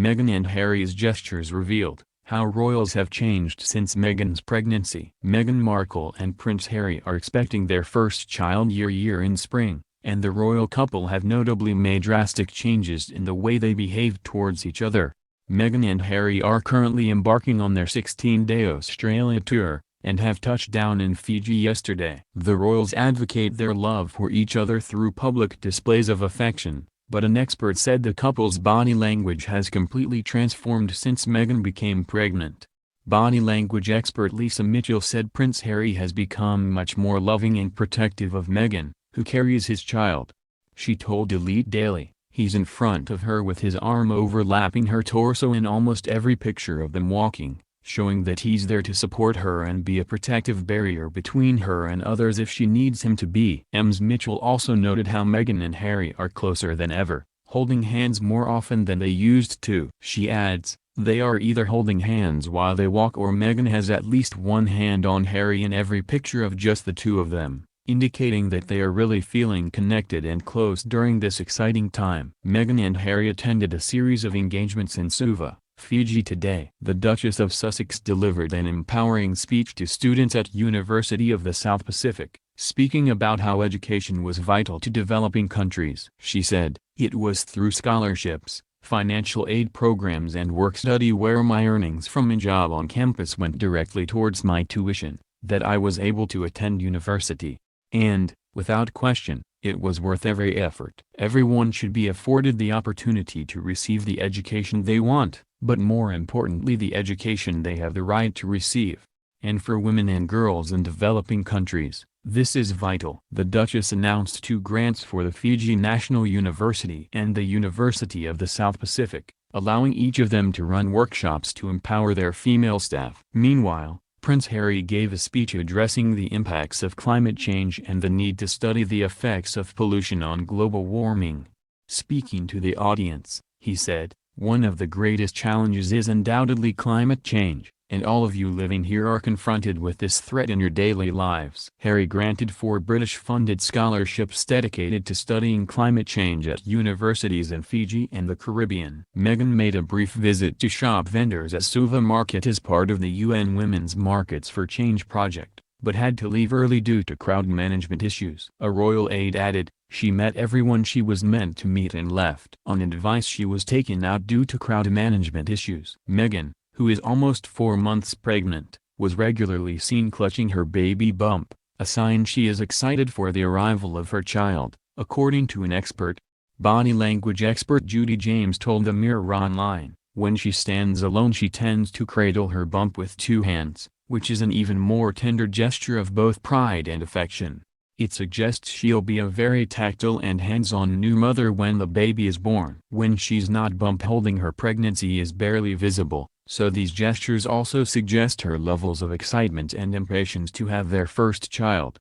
Meghan and Harry's gestures revealed how royals have changed since Meghan's pregnancy. Meghan Markle and Prince Harry are expecting their first child year in spring, and the royal couple have notably made drastic changes in the way they behave towards each other. Meghan and Harry are currently embarking on their 16-day Australia tour, and have touched down in Fiji yesterday. The royals advocate their love for each other through public displays of affection, but an expert said the couple's body language has completely transformed since Meghan became pregnant. Body language expert Lisa Mitchell said Prince Harry has become much more loving and protective of Meghan, who carries his child. She told Elite Daily, "He's in front of her with his arm overlapping her torso in almost every picture of them walking, showing that he's there to support her and be a protective barrier between her and others if she needs him to be." Ms. Mitchell also noted how Meghan and Harry are closer than ever, holding hands more often than they used to. She adds, "They are either holding hands while they walk or Meghan has at least one hand on Harry in every picture of just the two of them, indicating that they are really feeling connected and close during this exciting time." Meghan and Harry attended a series of engagements in Suva, Fiji today. The Duchess of Sussex delivered an empowering speech to students at University of the South Pacific, speaking about how education was vital to developing countries. She said, "It was through scholarships, financial aid programs and work-study where my earnings from a job on campus went directly towards my tuition, that I was able to attend university. And, without question, it was worth every effort." Everyone should be afforded the opportunity to receive the education they want, but more importantly the education they have the right to receive. And for women and girls in developing countries, this is vital. The Duchess announced 2 grants for the Fiji National University and the University of the South Pacific, allowing each of them to run workshops to empower their female staff. Meanwhile, Prince Harry gave a speech addressing the impacts of climate change and the need to study the effects of pollution on global warming. Speaking to the audience, he said, "One of the greatest challenges is undoubtedly climate change, and all of you living here are confronted with this threat in your daily lives." Harry granted 4 British-funded scholarships dedicated to studying climate change at universities in Fiji and the Caribbean. Meghan made a brief visit to shop vendors at Suva Market as part of the UN Women's Markets for Change project, but had to leave early due to crowd management issues. A royal aide added, "She met everyone she was meant to meet and left on advice she was taken out due to crowd management issues." Meghan, who is almost 4 months pregnant, was regularly seen clutching her baby bump, a sign she is excited for the arrival of her child, according to an expert. Body language expert Judy James told the Mirror Online, "When she stands alone she tends to cradle her bump with 2 hands, which is an even more tender gesture of both pride and affection. It suggests she'll be a very tactile and hands-on new mother when the baby is born." When she's not bump holding, her pregnancy is barely visible, so these gestures also suggest her levels of excitement and impatience to have their first child.